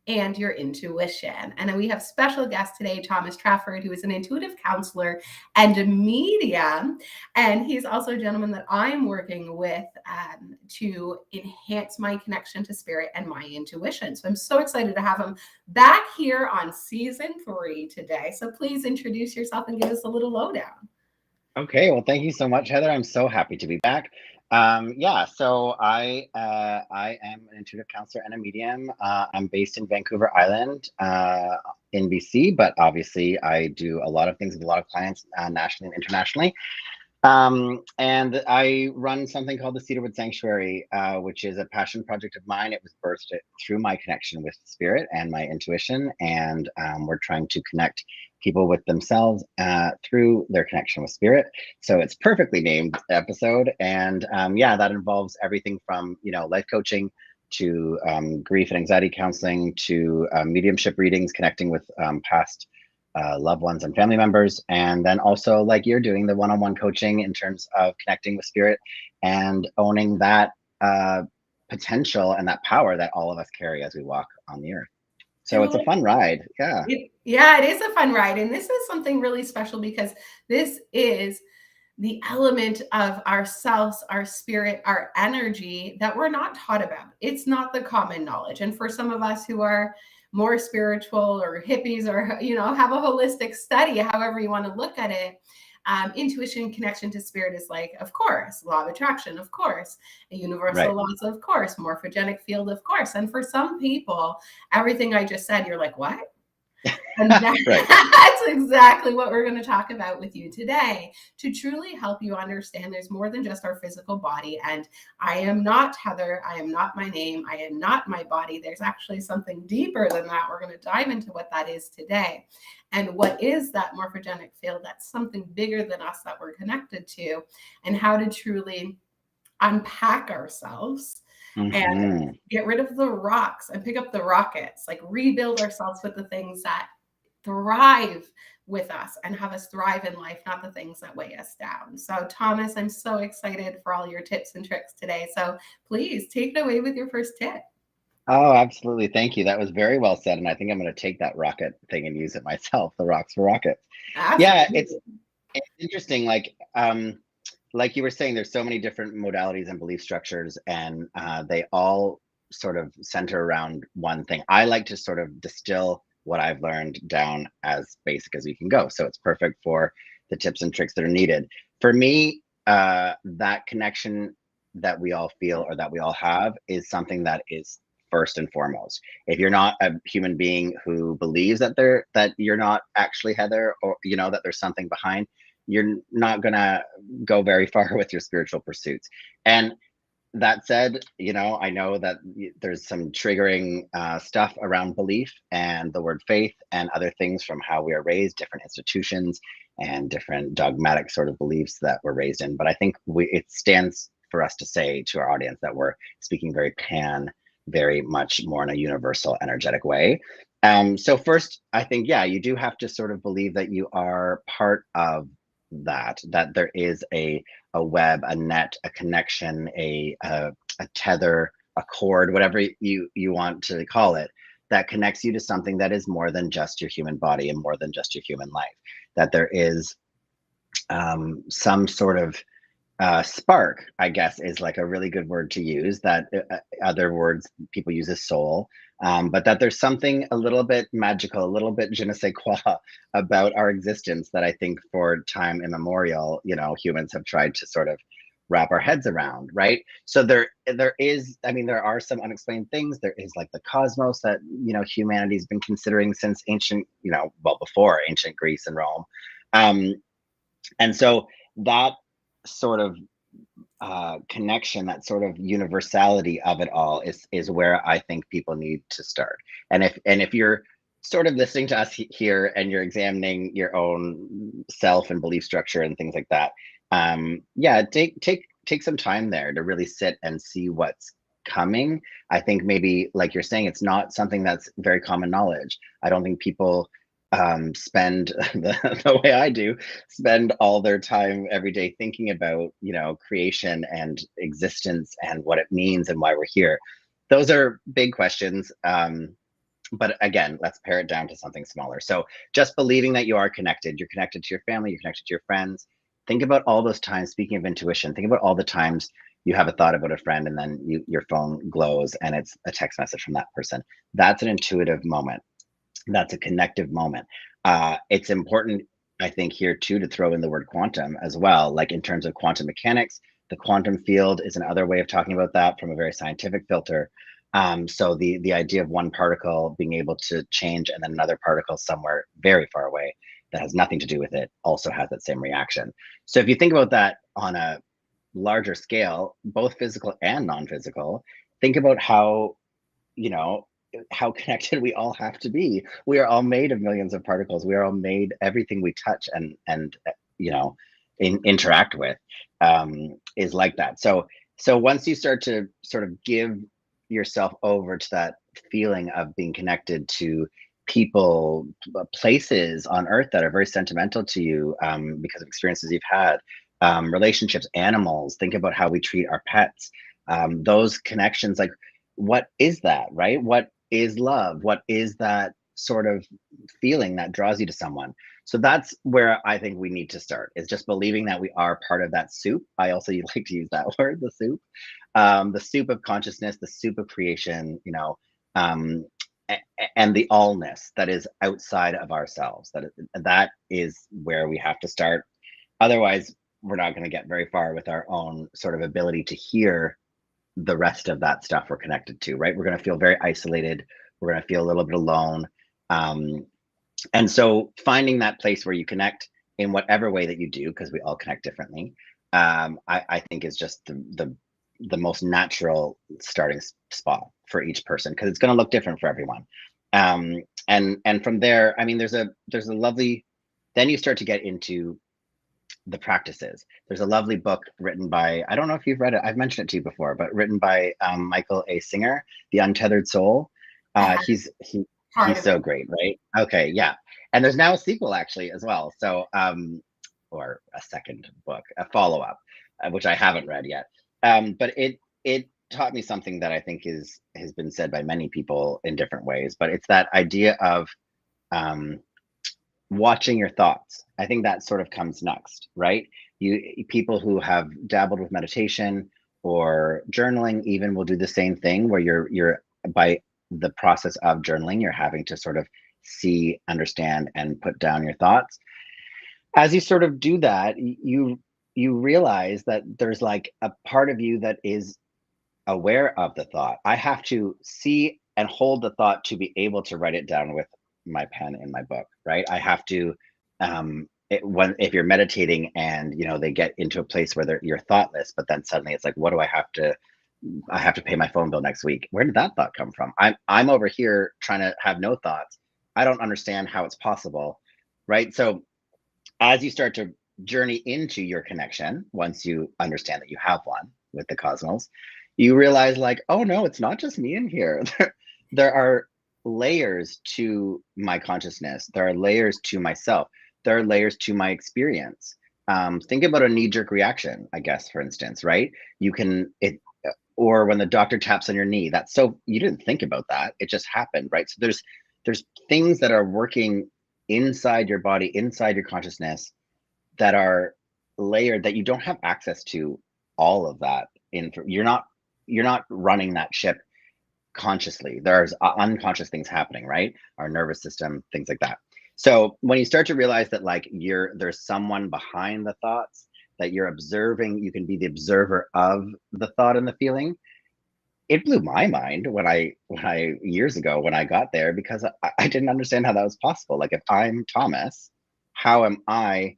and your intuition. And we have special guest today, Thomas Trafford, who is an intuitive counselor and a medium. And he's also a gentleman that I'm working with to enhance my connection to spirit and my intuition. So I'm so excited to have him back here on season 3 today. So please introduce yourself and give us a little lowdown. Okay, well, thank you so much, Heather. I'm so happy to be back. Yeah, so I am an intuitive counselor and a medium. I'm based in Vancouver Island, in BC, but obviously I do a lot of things with a lot of clients nationally and internationally. And I run something called the Cedarwood Sanctuary, which is a passion project of mine. It was birthed through my connection with spirit and my intuition, and we're trying to connect people with themselves through their connection with spirit. So it's perfectly named episode, and yeah, that involves everything from life coaching to grief and anxiety counseling to mediumship readings, connecting with past loved ones and family members, and then also like you're doing the one-on-one coaching in terms of connecting with spirit and owning that potential and that power that all of us carry as we walk on the earth. So it's a fun ride. Yeah. It is a fun ride. And this is something really special because this is the element of ourselves, our spirit, our energy that we're not taught about. It's not the common knowledge. And for some of us who are more spiritual or hippies or, have a holistic study, however you want to look at it, intuition, connection to spirit is like, of course, law of attraction, of course, universal laws, of course, morphogenic field, of course. And for some people, everything I just said, you're like, what? And that's exactly what we're going to talk about with you today, to truly help you understand there's more than just our physical body. And I am not Heather. I am not my name. I am not my body. There's actually something deeper than that. We're going to dive into what that is today. And what is that morphogenic field? That's something bigger than us that we're connected to, and how to truly unpack ourselves and get rid of the rocks and pick up the rockets, like rebuild ourselves with the things that thrive with us and have us thrive in life, not the things that weigh us down. So Thomas, I'm so excited for all your tips and tricks today. So please take it away with your first tip. Oh, absolutely. Thank you. That was very well said. And I think I'm going to take that rocket thing and use it myself, the rocks for rockets. Absolutely. Yeah, it's interesting. Like you were saying, there's so many different modalities and belief structures, and they all sort of center around one thing. I like to sort of distill what I've learned down as basic as we can go. So it's perfect for the tips and tricks that are needed. For me, that connection that we all feel or that we all have is something that is first and foremost. If you're not a human being who believes that you're not actually Heather, or that there's something behind, you're not gonna go very far with your spiritual pursuits. And that said, I know that there's some triggering stuff around belief and the word faith and other things from how we are raised, different institutions and different dogmatic sort of beliefs that we're raised in. But I think it stands for us to say to our audience that we're speaking very much more in a universal energetic way. So first, I think, yeah, you do have to sort of believe that you are part of that there is a web, a net, a connection, a tether, a cord, whatever you want to call it, that connects you to something that is more than just your human body and more than just your human life. That there is some sort of spark, I guess, is like a really good word to use. That other words people use is soul. But that there's something a little bit magical, a little bit je ne sais quoi about our existence that I think for time immemorial, humans have tried to sort of wrap our heads around, right? So there is, there are some unexplained things. There is like the cosmos that, humanity's been considering since ancient, before ancient Greece and Rome. And so that sort of connection, that sort of universality of it all is where I think people need to start. And if you're sort of listening to us here and you're examining your own self and belief structure and things like that, yeah, take some time there to really sit and see what's coming. I think maybe, like you're saying, it's not something that's very common knowledge. I don't think people spend the way I do, spend all their time every day thinking about, creation and existence and what it means and why we're here. Those are big questions. But again, let's pare it down to something smaller. So just believing that you are connected, you're connected to your family, you're connected to your friends. Think about all those times, speaking of intuition, think about all the times you have a thought about a friend and then your phone glows and it's a text message from that person. That's an intuitive moment. That's a connective moment. It's important, I think, here too, to throw in the word quantum as well, like in terms of quantum mechanics. The quantum field is another way of talking about that from a very scientific filter. So the idea of one particle being able to change and then another particle somewhere very far away that has nothing to do with it also has that same reaction. So if you think about that on a larger scale, both physical and non-physical, think about how, you know, how connected we all have to be. We are all made of millions of particles. We are all made, everything we touch and you know, interact with is like that. So once you start to sort of give yourself over to that feeling of being connected to people, places on earth that are very sentimental to you because of experiences you've had, relationships, animals, think about how we treat our pets, those connections, like what is that, right? What is love? What is that sort of feeling that draws you to someone? So that's where I think we need to start, is just believing that we are part of that soup. I also like to use that word, the soup of consciousness, the soup of creation, you know, um, and the allness that is outside of ourselves. That is where we have to start. Otherwise, we're not going to get very far with our own sort of ability to hear the rest of that stuff we're connected to, right? We're going to feel very isolated. We're going to feel a little bit alone. And so finding that place where you connect in whatever way that you do, because we all connect differently, I think is just the most natural starting spot for each person, because it's going to look different for everyone. And from there, I mean, there's a lovely, then you start to get into the practices. There's a lovely book written by, I don't know if you've read it, I've mentioned it to you before, but written by Michael A. Singer, The Untethered Soul. He's so great, right? Okay, yeah. And there's now a sequel actually as well. So or a second book, a follow-up, which I haven't read yet. But it taught me something that I think has been said by many people in different ways, but it's that idea of watching your thoughts. I think that sort of comes next, right? People who have dabbled with meditation or journaling even will do the same thing, where you're by the process of journaling, you're having to sort of see, understand, and put down your thoughts. As you sort of do that, you realize that there's like a part of you that is aware of the thought. I have to see and hold the thought to be able to write it down with my pen in my book, right? I have to, if you're meditating and, you know, they get into a place where you're thoughtless, but then suddenly it's like, what do I have to pay my phone bill next week. Where did that thought come from? I'm over here trying to have no thoughts. I don't understand how it's possible, right? So as you start to journey into your connection, once you understand that you have one with the cosmos, you realize like, oh no, it's not just me in here. There are layers to my consciousness. There are layers to myself. There are layers to my experience. Think about a knee-jerk reaction, I guess, for instance, right? Or when the doctor taps on your knee, that's so, you didn't think about that. It just happened, right? So there's things that are working inside your body, inside your consciousness, that are layered, that you don't have access to all of that. You're not running that ship consciously. There's unconscious things happening, right? Our nervous system, things like that. So when you start to realize that like there's someone behind the thoughts that you're observing, you can be the observer of the thought and the feeling. It blew my mind when I years ago when I got there, because I didn't understand how that was possible. Like, if I'm Thomas, how am I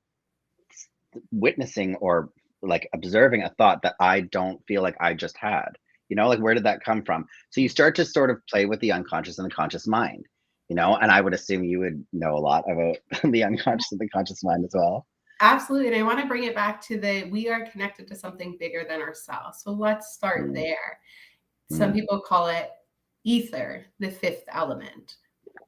witnessing or like observing a thought that I don't feel like I just had? You know, like, where did that come from? So you start to sort of play with the unconscious and the conscious mind, you know, and I would assume you would know a lot about the unconscious and the conscious mind as well. Absolutely. And I want to bring it back to we are connected to something bigger than ourselves. So let's start there. Some people call it ether, the fifth element.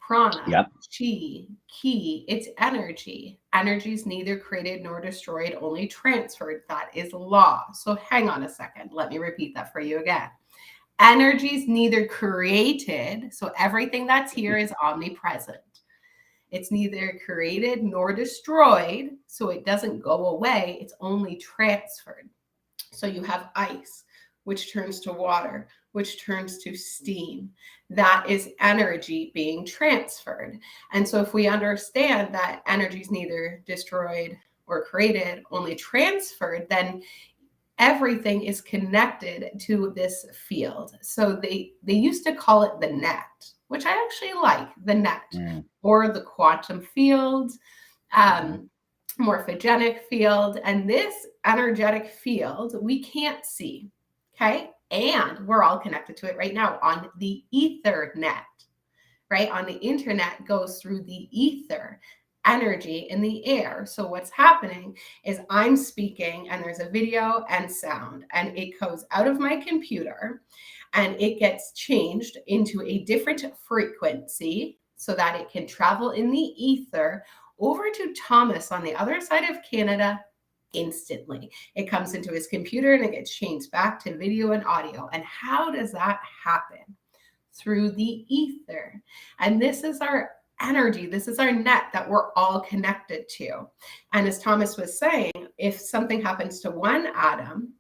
Prana, Yep. chi, ki, it's energy. Energy is neither created nor destroyed, only transferred. That is law. So hang on a second. Let me repeat that for you again. Energy is neither created, so everything that's here is omnipresent. It's neither created nor destroyed, so it doesn't go away. It's only transferred. So you have ice, which turns to water, which turns to steam. That is energy being transferred. And so if we understand that energy is neither destroyed or created, only transferred, then everything is connected to this field. So they used to call it the net, which I actually like, the net, or the quantum field, morphogenic field. And this energetic field we can't see, okay? And we're all connected to it right now on the ether net, right? On the internet goes through the ether, energy in the air. So what's happening is I'm speaking and there's a video and sound, and it goes out of my computer and it gets changed into a different frequency so that it can travel in the ether over to Thomas on the other side of Canada instantly. It comes into his computer and it gets changed back to video and audio. And how does that happen? Through the ether. And this is our energy. This is our net that we're all connected to. And as Thomas was saying, if something happens to one atom,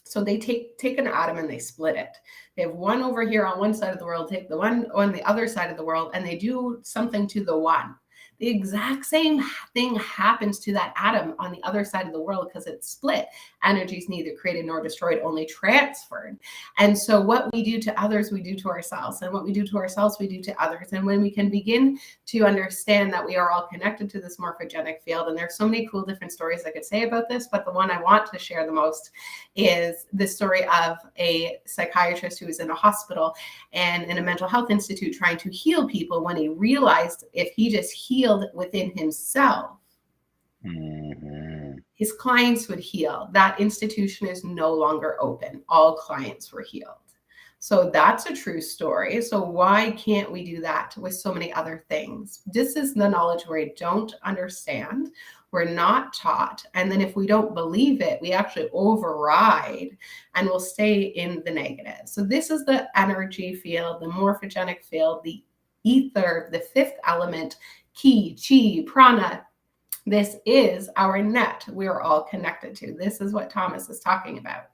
so they take an atom and they split it. They have one over here on one side of the world, take the one on the other side of the world, and they do something to the one. The exact same thing happens to that atom on the other side of the world because it's split. Energy is neither created nor destroyed, only transferred. And so what we do to others, we do to ourselves. And what we do to ourselves, we do to others. And when we can begin to understand that we are all connected to this morphogenic field, and there's so many cool different stories I could say about this, but the one I want to share the most is the story of a psychiatrist who was in a hospital and in a mental health institute trying to heal people when he realized if he just healed within himself, his clients would heal. That institution is no longer open. All clients were healed. So that's a true story. So why can't we do that with so many other things? This is the knowledge we don't understand. We're not taught. And then if we don't believe it, we actually override and we'll stay in the negative. So this is the energy field, the morphogenic field, the ether, the fifth element, ki, chi, prana. This is our net we're all connected to. This is what Thomas is talking about.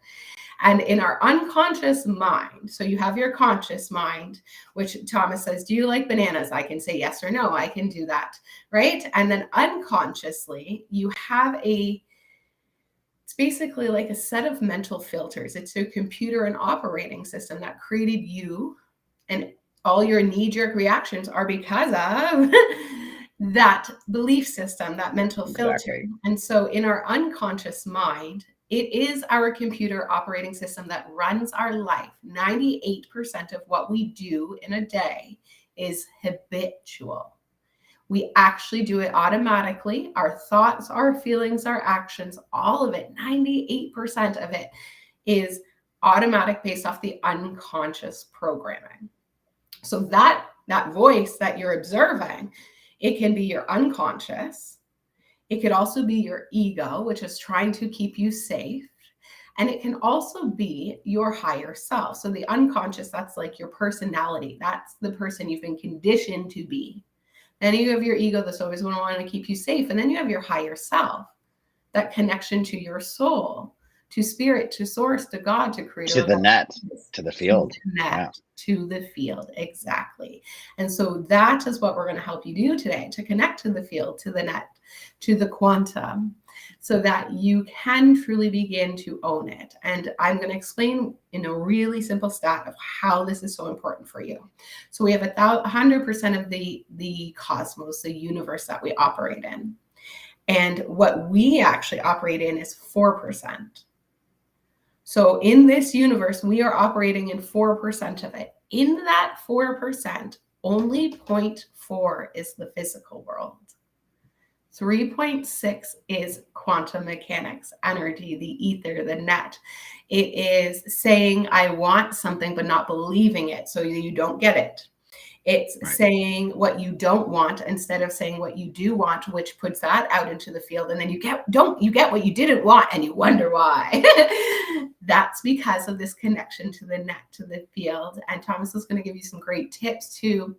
And in our unconscious mind, so you have your conscious mind, which Thomas says, do you like bananas? I can say yes or no. I can do that, right? And then unconsciously, you have it's basically like a set of mental filters. It's a computer and operating system that created you, and all your knee-jerk reactions are because of that belief system, that mental filter. And so in our unconscious mind, it is our computer operating system that runs our life. 98% of what we do in a day is habitual. We actually do it automatically. Our thoughts, our feelings, our actions, all of it, 98% of it is automatic based off the unconscious programming. So that voice that you're observing, it can be your unconscious. It could also be your ego, which is trying to keep you safe. And it can also be your higher self. So the unconscious, that's like your personality. That's the person you've been conditioned to be. Then you have your ego that's always going to want to keep you safe. And then you have your higher self, that connection to your soul, to spirit, to source, to God, to creator. To the net, to the field. To the field, exactly. And so that is what we're going to help you do today, to connect to the field, to the net, to the quantum, so that you can truly begin to own it. And I'm going to explain in a really simple stat of how this is so important for you. So we have 100% of the cosmos, the universe that we operate in. And what we actually operate in is 4%. So in this universe, we are operating in 4% of it. In that 4%, only 0.4 is the physical world. 3.6 is quantum mechanics, energy, the ether, the net. It is saying, I want something, but not believing it, so you don't get it. It's Right. saying what you don't want instead of saying what you do want, which puts that out into the field. And then you get what you didn't want and you wonder why. That's because of this connection to the net, to the field. And Thomas is going to give you some great tips to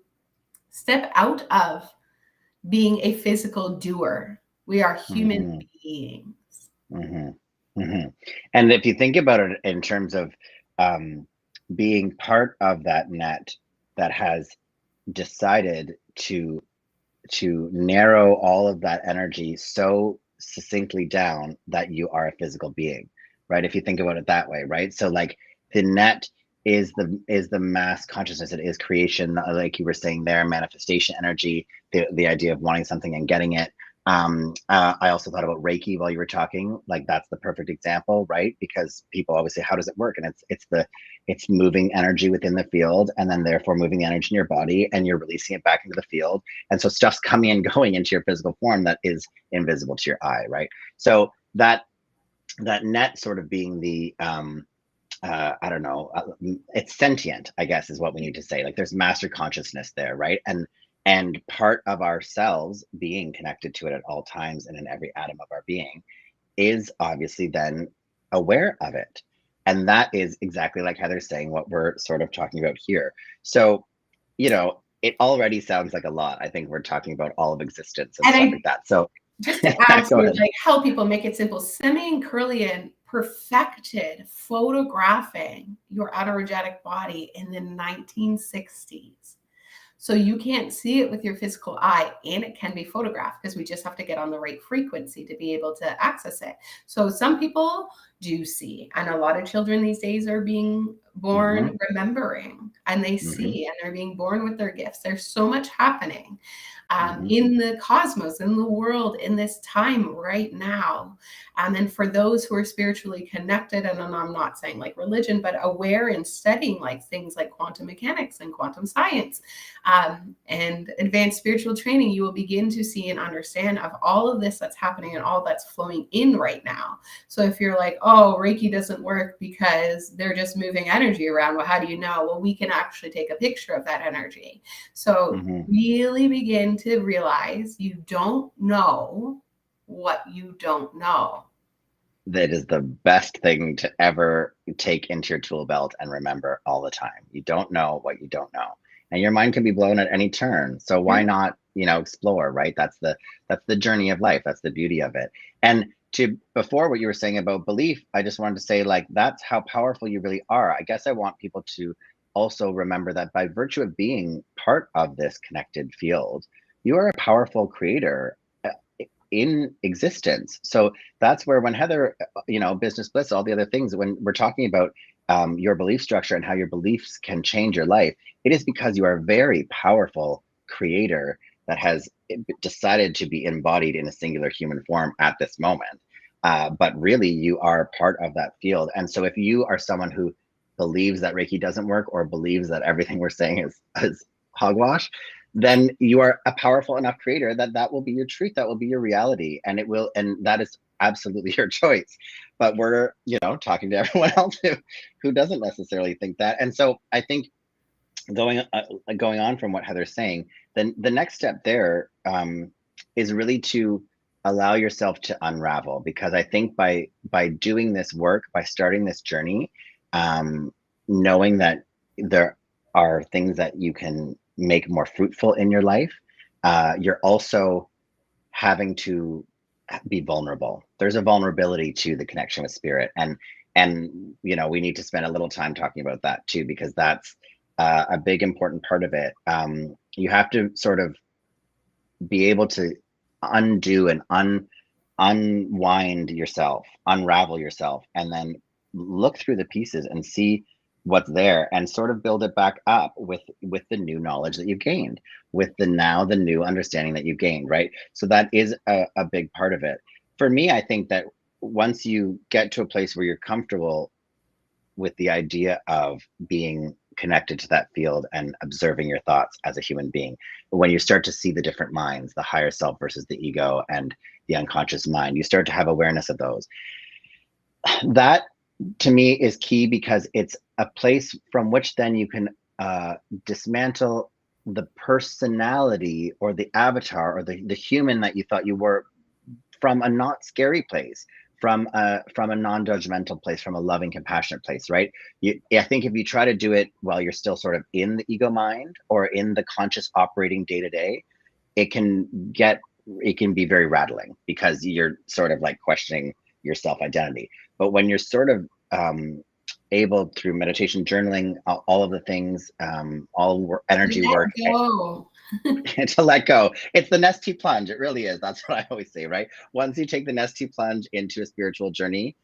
step out of being a physical doer. We are human beings. And if you think about it in terms of being part of that net that has decided to narrow all of that energy so succinctly down that you are a physical being, right? If you think about it that way, right? So like the net is the mass consciousness. It is creation, like you were saying there, manifestation energy, the idea of wanting something and getting it. I also thought about Reiki while you were talking. Like that's the perfect example, right? Because people always say, how does it work? And it's moving energy within the field, and then therefore moving the energy in your body, and you're releasing it back into the field. And so stuff's coming and going into your physical form that is invisible to your eye, right? So that net sort of being the I don't know, it's sentient, I guess is what we need to say. Like there's master consciousness there, right? And part of ourselves being connected to it at all times and in every atom of our being is obviously then aware of it. And that is exactly like Heather's saying, what we're sort of talking about here. So, it already sounds like a lot. I think we're talking about all of existence and stuff like that. So just to add go to ahead. like help people make it simple, Semi and Curlian perfected photographing your autoerogetic body in the 1960s. So you can't see it with your physical eye, and it can be photographed because we just have to get on the right frequency to be able to access it. So some people do see, and a lot of children these days are being born remembering, and they see, and they're being born with their gifts. There's so much happening in the cosmos, in the world, in this time right now. And then for those who are spiritually connected, and I'm not saying like religion, but aware and studying like things like quantum mechanics and quantum science and advanced spiritual training, you will begin to see and understand of all of this that's happening and all that's flowing in right now. So if you're like, oh, Reiki doesn't work because they're just moving energy around, well, how do you know? Well, we can actually take a picture of that energy. So really begin to realize you don't know what you don't know. That is the best thing to ever take into your tool belt and remember all the time. You don't know what you don't know, and your mind can be blown at any turn. So why not, explore, right? That's the journey of life. That's the beauty of it. And before what you were saying about belief, I just wanted to say, like, that's how powerful you really are. I guess I want people to also remember that by virtue of being part of this connected field, you are a powerful creator in existence. So that's where when Heather, business bliss, all the other things, when we're talking about your belief structure and how your beliefs can change your life, it is because you are a very powerful creator that has decided to be embodied in a singular human form at this moment. But really, you are part of that field. And so if you are someone who believes that Reiki doesn't work, or believes that everything we're saying is hogwash, then you are a powerful enough creator that will be your truth, that will be your reality, and that is absolutely your choice. But we're talking to everyone else who doesn't necessarily think that. And so I think going on from what Heather's saying, then the next step there is really to allow yourself to unravel, because I think by doing this work, by starting this journey, knowing that there are things that you can make more fruitful in your life, you're also having to be vulnerable. There's a vulnerability to the connection with spirit, and we need to spend a little time talking about that too, because that's a big important part of it. You have to sort of be able to undo and unwind yourself, unravel yourself, and then look through the pieces and see what's there, and sort of build it back up with the new knowledge that you've gained, with the new understanding that you've gained, right? So that is a big part of it. For me, I think that once you get to a place where you're comfortable with the idea of being connected to that field and observing your thoughts as a human being, when you start to see the different minds, the higher self versus the ego and the unconscious mind, you start to have awareness of those. That to me is key, because it's a place from which then you can dismantle the personality or the avatar or the human that you thought you were from a not scary place, from a non-judgmental place, from a loving, compassionate place, right? I think if you try to do it while you're still sort of in the ego mind or in the conscious operating day to day, it can be very rattling because you're sort of like questioning your self identity. But when you're sort of able through meditation, journaling, all of the things, all energy work, to let go. It's the nesty plunge. It really is. That's what I always say, right? Once you take the nesty plunge into a spiritual journey,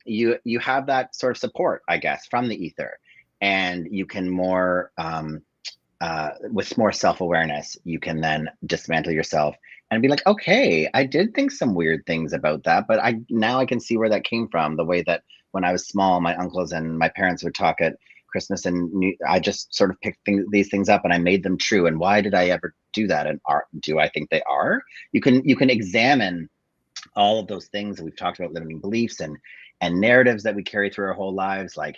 you have that sort of support, I guess, from the ether, and you can more with more self-awareness, you can then dismantle yourself and be like, okay, I did think some weird things about that, but now I can see where that came from. The way that when I was small, my uncles and my parents would talk at Christmas, and I just sort of picked these things up and I made them true. And why did I ever do that? And do I think they are? You can examine all of those things that we've talked about, limiting beliefs and narratives that we carry through our whole lives, like,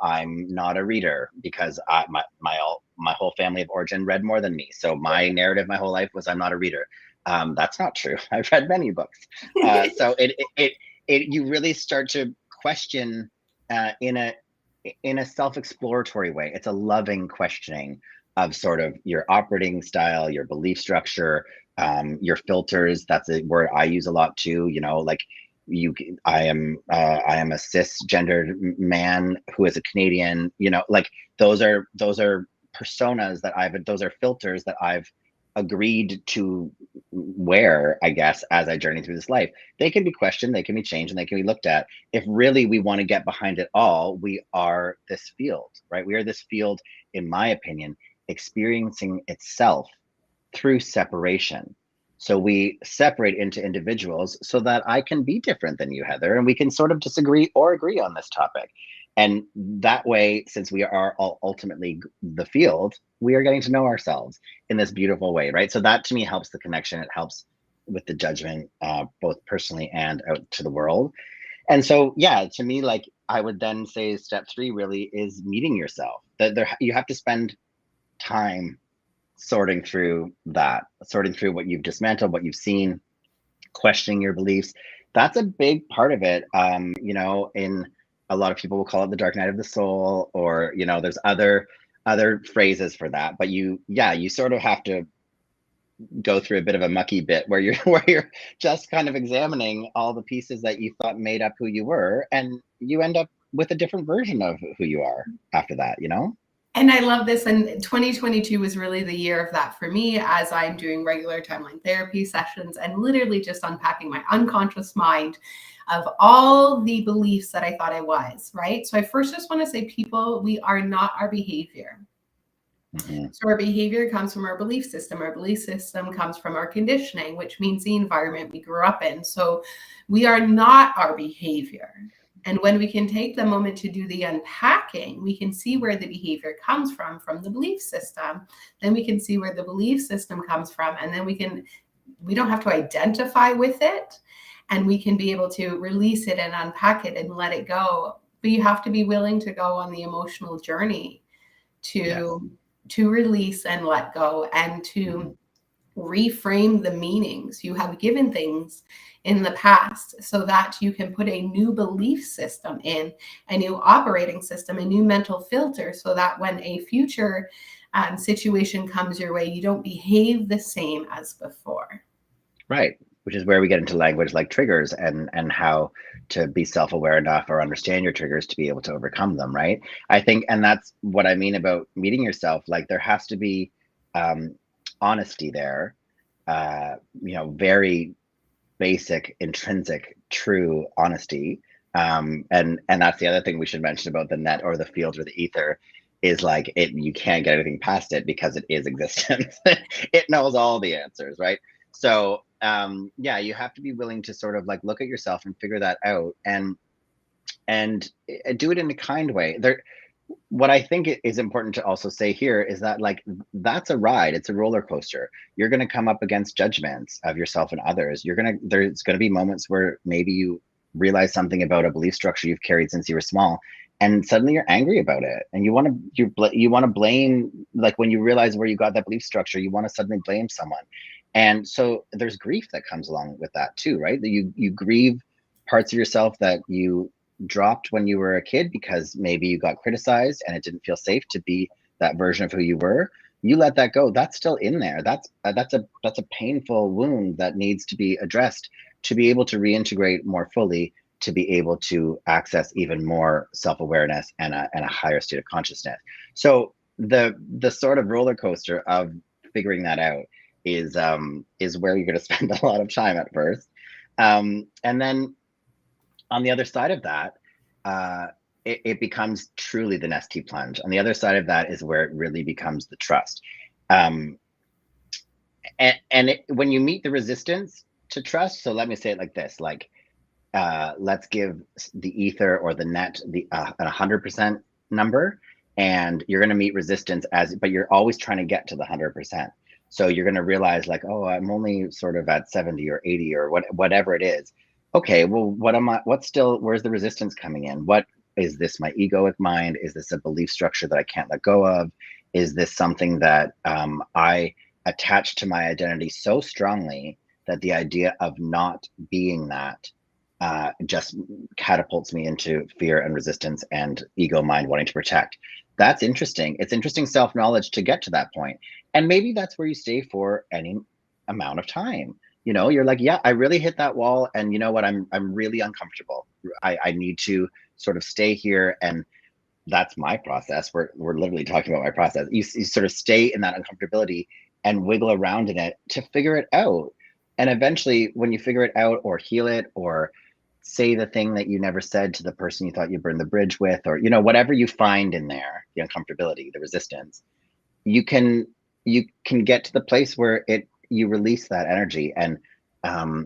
I'm not a reader because my whole family of origin read more than me. So my narrative my whole life was I'm not a reader. That's not true. I've read many books. So you really start to question in a self-exploratory way. It's a loving questioning of sort of your operating style, your belief structure, your filters. That's a word I use a lot too. Like I am a cisgendered man who is a Canadian. Like those are personas those are filters that I've agreed to wear, I guess, as I journey through this life. They can be questioned, they can be changed, and they can be looked at. If really we want to get behind it all, we are this field, right? We are this field, in my opinion, experiencing itself through separation. So we separate into individuals so that I can be different than you, Heather, and we can sort of disagree or agree on this topic. And that way, since we are all ultimately the field, we are getting to know ourselves in this beautiful way, right? So that to me helps the connection. It helps with the judgment, both personally and out to the world. And so, yeah, to me, like I would then say step 3 really is meeting yourself. That you have to spend time sorting through what you've dismantled, what you've seen, questioning your beliefs. That's a big part of it. In a lot of people will call it the dark night of the soul, or there's other phrases for that. But you sort of have to go through a bit of a mucky bit where you're just kind of examining all the pieces that you thought made up who you were, and you end up with a different version of who you are after that. And I love this. And 2022 was really the year of that for me, as I'm doing regular timeline therapy sessions and literally just unpacking my unconscious mind of all the beliefs that I thought I was, right? So I first just want to say, people, we are not our behavior. Mm-hmm. So our behavior comes from our belief system. Our belief system comes from our conditioning, which means the environment we grew up in. So we are not our behavior. And when we can take the moment to do the unpacking, we can see where the behavior comes from the belief system. Then we can see where the belief system comes from. And then we don't have to identify with it. And we can be able to release it and unpack it and let it go. But you have to be willing to go on the emotional journey to release and let go, and to reframe the meanings you have given things in the past, so that you can put a new belief system in, a new operating system, a new mental filter, so that when a future situation comes your way, you don't behave the same as before. Right. Which is where we get into language like triggers and how to be self-aware enough or understand your triggers to be able to overcome them, right? I think, and that's what I mean about meeting yourself. Like there has to be honesty there, very basic, intrinsic, true honesty. And that's the other thing we should mention about the net or the field or the ether, is like you can't get anything past it because it is existence. It knows all the answers, right? So you have to be willing to sort of like look at yourself and figure that out, and do it in a kind way. What I think is important to also say here is that like that's a ride. It's a roller coaster. You're going to come up against judgments of yourself and others. There's going to be moments where maybe you realize something about a belief structure you've carried since you were small, and suddenly you're angry about it, and you want to blame, like when you realize where you got that belief structure, you want to suddenly blame someone. And so there's grief that comes along with that too, right? That you grieve parts of yourself that you dropped when you were a kid because maybe you got criticized and it didn't feel safe to be that version of who you were. You let that go. That's still in there. That's a painful wound that needs to be addressed to be able to reintegrate more fully, to be able to access even more self-awareness and a higher state of consciousness. So the sort of roller coaster of figuring that out is where you're going to spend a lot of time at first, and then on the other side of that, it becomes truly the nesty plunge. On the other side of that is where it really becomes the trust. And when you meet the resistance to trust, so let me say it like this, like, let's give the ether or the net an 100% number, and you're going to meet resistance but you're always trying to get to the 100%. So you're going to realize, like, oh, I'm only sort of at 70 or 80 or whatever it is. Okay, well, where's the resistance coming in? What is this, my egoic mind? Is this a belief structure that I can't let go of? Is this something that I attach to my identity so strongly that the idea of not being that just catapults me into fear and resistance and ego mind wanting to protect? That's interesting. It's interesting self-knowledge to get to that point. And maybe that's where you stay for any amount of time. You're like, yeah, I really hit that wall, and you know what? I'm really uncomfortable. I need to sort of stay here, and that's my process. We're literally talking about my process. You sort of stay in that uncomfortability and wiggle around in it to figure it out. And eventually, when you figure it out or heal it or say the thing that you never said to the person you thought you burned the bridge with, or whatever you find in there, the uncomfortability, the resistance, you can get to the place where you release that energy. And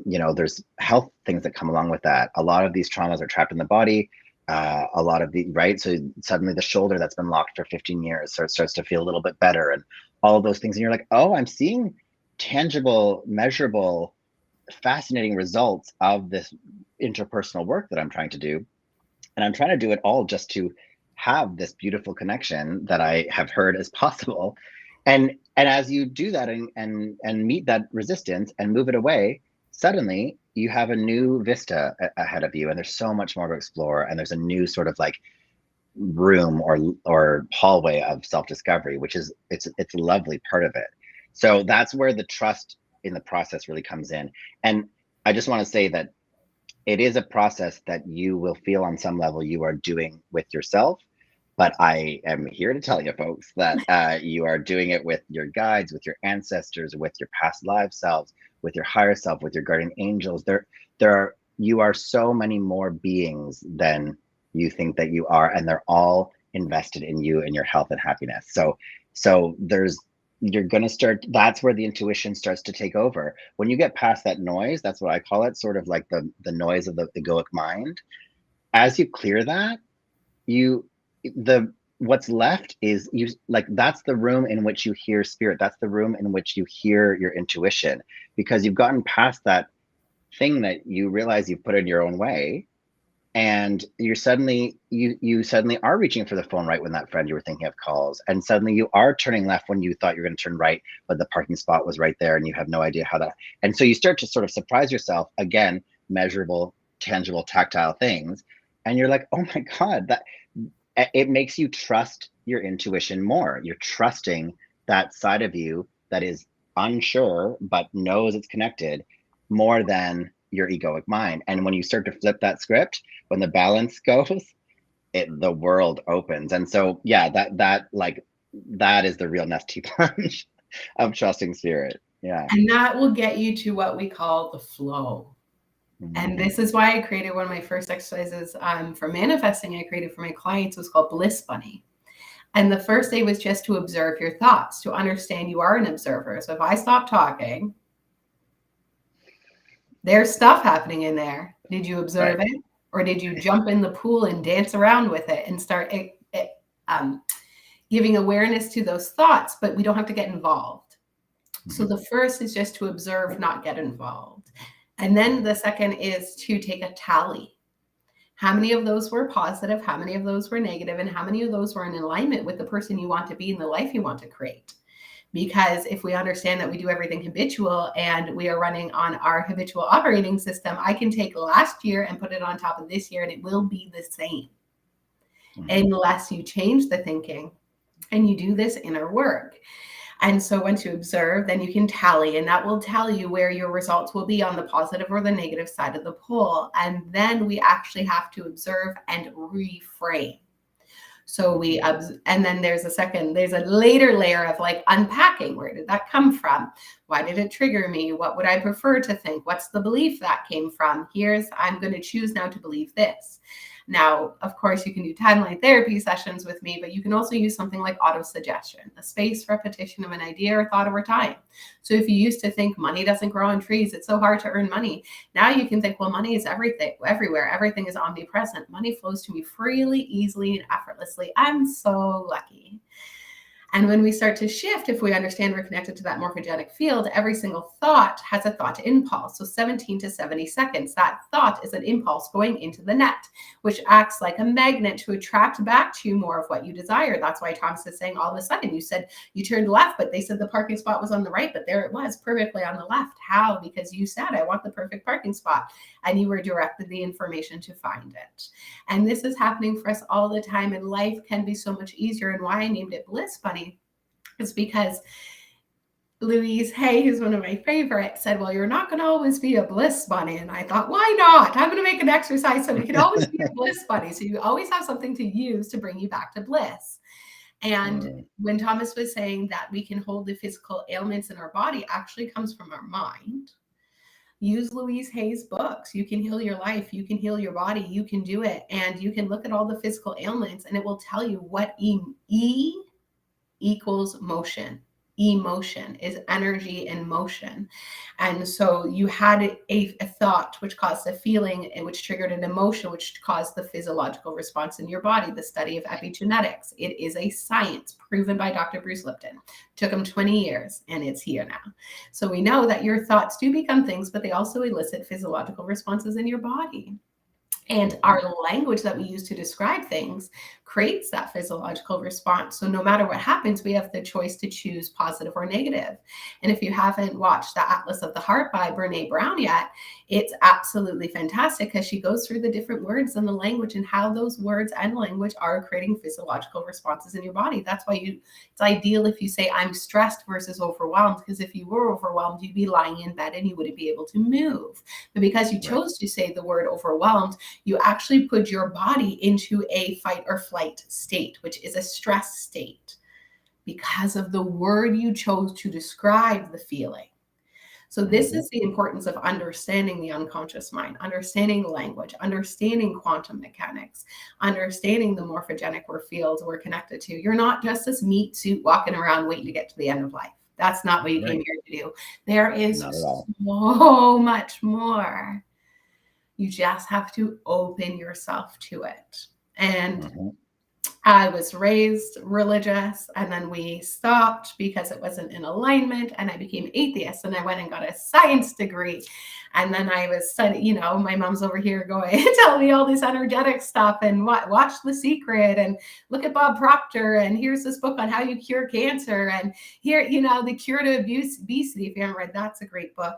there's health things that come along with that. A lot of these traumas are trapped in the body. A lot of right, so suddenly the shoulder that's been locked for 15 years starts to feel a little bit better, and all of those things, and you're like, oh, I'm seeing tangible, measurable, fascinating results of this interpersonal work that I'm trying to do. And I'm trying to do it all just to have this beautiful connection that I have heard is possible. And as you do that and meet that resistance and move it away, suddenly you have a new vista ahead of you, and there's so much more to explore, and there's a new sort of like room or hallway of self-discovery, which is it's a lovely part of it. So that's where the trust in the process really comes in. And I just want to say that it is a process that you will feel on some level you are doing with yourself. But I am here to tell you, folks, that you are doing it with your guides, with your ancestors, with your past life selves, with your higher self, with your guardian angels. You are so many more beings than you think that you are, and they're all invested in you and your health and happiness. So you're going to start, that's where the intuition starts to take over. When you get past that noise, that's what I call it, sort of like the noise of the egoic mind. As you clear that, what's left is that's the room in which you hear spirit. That's the room in which you hear your intuition, because you've gotten past that thing that you realize you've put in your own way. And you suddenly are reaching for the phone right when that friend you were thinking of calls, and suddenly you are turning left when you thought you were going to turn right, but the parking spot was right there and you have no idea how that. And so you start to sort of surprise yourself, again, measurable, tangible, tactile things, and you're like, oh my God, that it makes you trust your intuition more. You're trusting that side of you that is unsure but knows it's connected more than your egoic mind. And when you start to flip that script, when the balance goes, the world opens. And so, yeah, that is the real nesty plunge of trusting spirit. Yeah. And that will get you to what we call the flow. And this is why I created one of my first exercises for manifesting. I created for my clients was called Bliss Bunny. And the first day was just to observe your thoughts, to understand you are an observer. So if I stop talking, there's stuff happening in there. Did you observe it? Or did you jump in the pool and dance around with it and start giving awareness to those thoughts? But we don't have to get involved. So the first is just to observe, not get involved. And then the second is to take a tally. How many of those were positive? How many of those were negative? And how many of those were in alignment with the person you want to be and the life you want to create? Because if we understand that we do everything habitual and we are running on our habitual operating system, I can take last year and put it on top of this year and it will be the same. Unless you change the thinking and you do this inner work. And so once you observe, then you can tally, and that will tell you where your results will be on the positive or the negative side of the pole. And then we actually have to observe and reframe. So and then there's a later layer of like unpacking. Where did that come from? Why did it trigger me? What would I prefer to think? What's the belief that came from? I'm going to choose now to believe this. Now, of course, you can do timeline therapy sessions with me, but you can also use something like auto-suggestion, a spaced repetition of an idea or thought over time. So if you used to think money doesn't grow on trees, it's so hard to earn money. Now you can think, well, money is everything, everywhere. Everything is omnipresent. Money flows to me freely, easily, and effortlessly. I'm so lucky. And when we start to shift, if we understand we're connected to that morphogenic field, every single thought has a thought impulse. So 17 to 70 seconds, that thought is an impulse going into the net, which acts like a magnet to attract back to you more of what you desire. That's why Thomas is saying all of a sudden, you said you turned left, but they said the parking spot was on the right, but there it was perfectly on the left. How? Because you said, I want the perfect parking spot. And you were directed the information to find it. And this is happening for us all the time. And life can be so much easier. And why I named it Bliss Bunny is because Louise Hay, who's one of my favorites, said, well, you're not going to always be a bliss bunny. And I thought, why not? I'm going to make an exercise so we can always be a bliss bunny. So you always have something to use to bring you back to bliss. And when Thomas was saying that we can hold the physical ailments in our body actually comes from our mind. Use Louise Hay's books. You can heal your life. You can heal your body. You can do it. And you can look at all the physical ailments and it will tell you what E equals motion. Emotion is energy in motion. And so you had a thought which caused a feeling and which triggered an emotion which caused the physiological response in your body. The study of epigenetics, it is a science proven by Dr. Bruce Lipton. Took him 20 years and it's here now. So we know that your thoughts do become things, but they also elicit physiological responses in your body. And our language that we use to describe things creates that physiological response. So no matter what happens, we have the choice to choose positive or negative. And if you haven't watched the Atlas of the Heart by Brene Brown yet, it's absolutely fantastic because she goes through the different words and the language and how those words and language are creating physiological responses in your body. That's why it's ideal if you say I'm stressed versus overwhelmed, because if you were overwhelmed, you'd be lying in bed and you wouldn't be able to move. But because you chose to say the word overwhelmed, you actually put your body into a fight or flight state, which is a stress state because of the word you chose to describe the feeling. So this is the importance of understanding the unconscious mind, understanding language, understanding quantum mechanics, understanding the morphogenic fields we're connected to. You're not just this meat suit walking around waiting to get to the end of life. That's not what you came here to do. There is so much more. You just have to open yourself to it. And I was raised religious, and then we stopped because it wasn't in alignment, and I became atheist, and I went and got a science degree. And then I was studying, my mom's over here going, telling me all this energetic stuff and watch The Secret and look at Bob Proctor. And here's this book on how you cure cancer. And here, The Cure to Obesity, if you haven't read, that's a great book.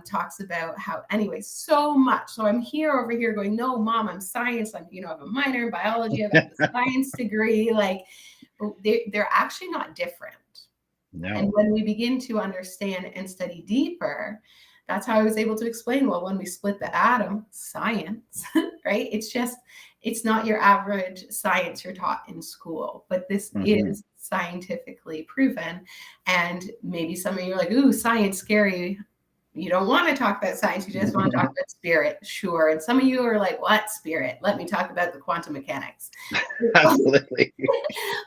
Talks about how, anyway, so much. So I'm over here going, no, Mom, I'm science. I have a minor in biology. I've got a science degree. Like they're actually not different. No. And when we begin to understand and study deeper, that's how I was able to explain, well, when we split the atom, science, right? It's not your average science you're taught in school, but this is scientifically proven. And maybe some of you are like, ooh, science, scary. You don't want to talk about science. You just want to talk about spirit. Sure. And some of you are like, what spirit? Let me talk about the quantum mechanics. Absolutely.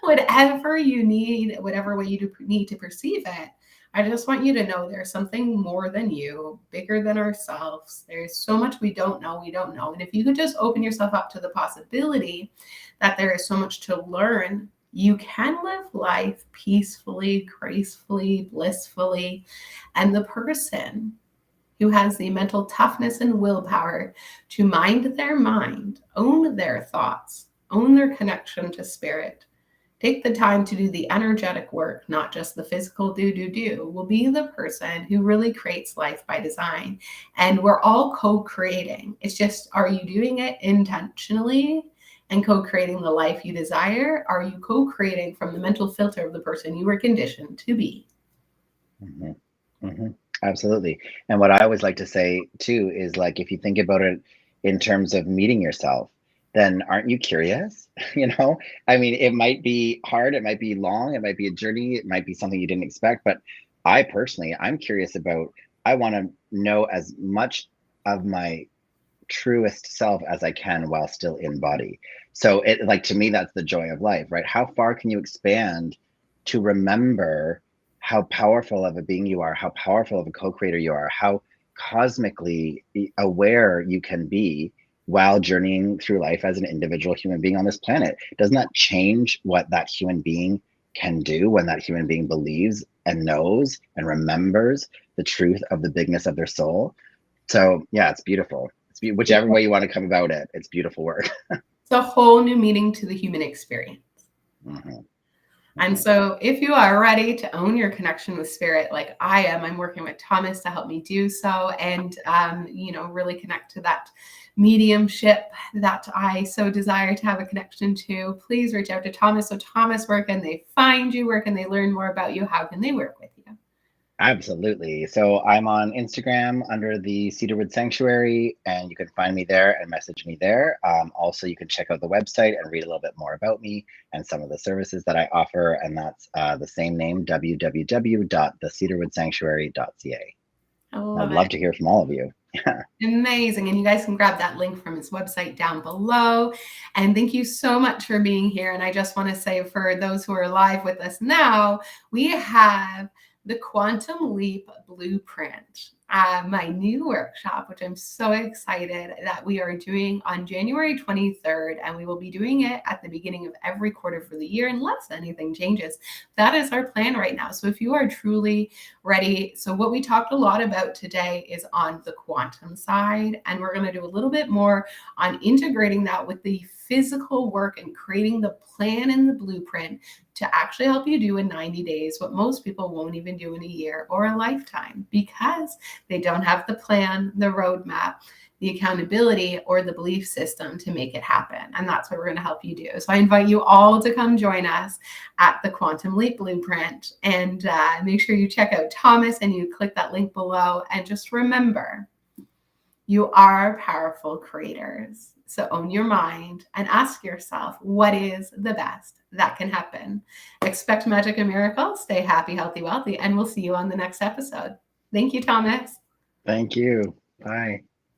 Whatever you need, whatever way you need to perceive it, I just want you to know there's something more than you, bigger than ourselves. There's so much we don't know. And if you could just open yourself up to the possibility that there is so much to learn, you can live life peacefully, gracefully, blissfully. And the person who has the mental toughness and willpower to mind their mind, own their thoughts, own their connection to spirit, take the time to do the energetic work, not just the physical do, will be the person who really creates life by design. And we're all co-creating. It's just, are you doing it intentionally and co-creating the life you desire? Are you co-creating from the mental filter of the person you were conditioned to be? Mm-hmm. Mm-hmm. Absolutely. And what I always like to say too is, like, if you think about it in terms of meeting yourself, then aren't you curious? I mean, it might be hard, it might be long, it might be a journey, it might be something you didn't expect, but I'm curious about, I want to know as much of my truest self as I can while still in body. So it, like, to me, that's the joy of life, right? How far can you expand to remember how powerful of a being you are, how powerful of a co-creator you are, how cosmically aware you can be while journeying through life as an individual human being on this planet? Doesn't that change what that human being can do when that human being believes and knows and remembers the truth of the bigness of their soul? So yeah, it's beautiful. Whichever way you want to come about it, it's beautiful work. It's a whole new meaning to the human experience. Mm-hmm. And so if you are ready to own your connection with spirit, like I am, I'm working with Thomas to help me do so, and, really connect to that mediumship that I so desire to have a connection to, please reach out to Thomas. So Thomas, where can they find you? Where can they learn more about you? How can they work with you? Absolutely. So I'm on Instagram under the Cedarwood Sanctuary, and you can find me there and message me there. Also, you can check out the website and read a little bit more about me and some of the services that I offer. And that's the same name, www.thecedarwoodsanctuary.ca. I'd love to hear from all of you. Amazing. And you guys can grab that link from his website down below. And thank you so much for being here. And I just want to say, for those who are live with us now, we have the Quantum Leap Blueprint, my new workshop, which I'm so excited that we are doing on January 23rd. And we will be doing it at the beginning of every quarter for the year, unless anything changes. That is our plan right now. So if you are truly ready, so what we talked a lot about today is on the quantum side, and we're going to do a little bit more on integrating that with the physical work and creating the plan and the blueprint to actually help you do in 90 days what most people won't even do in a year or a lifetime, because they don't have the plan, the roadmap, the accountability, or the belief system to make it happen. And that's what we're going to help you do. So I invite you all to come join us at the Quantum Leap Blueprint, and make sure you check out Thomas and you click that link below. And just remember, you are powerful creators. So own your mind and ask yourself, what is the best that can happen? Expect magic and miracles. Stay happy, healthy, wealthy, and we'll see you on the next episode. Thank you, Thomas. Thank you. Bye.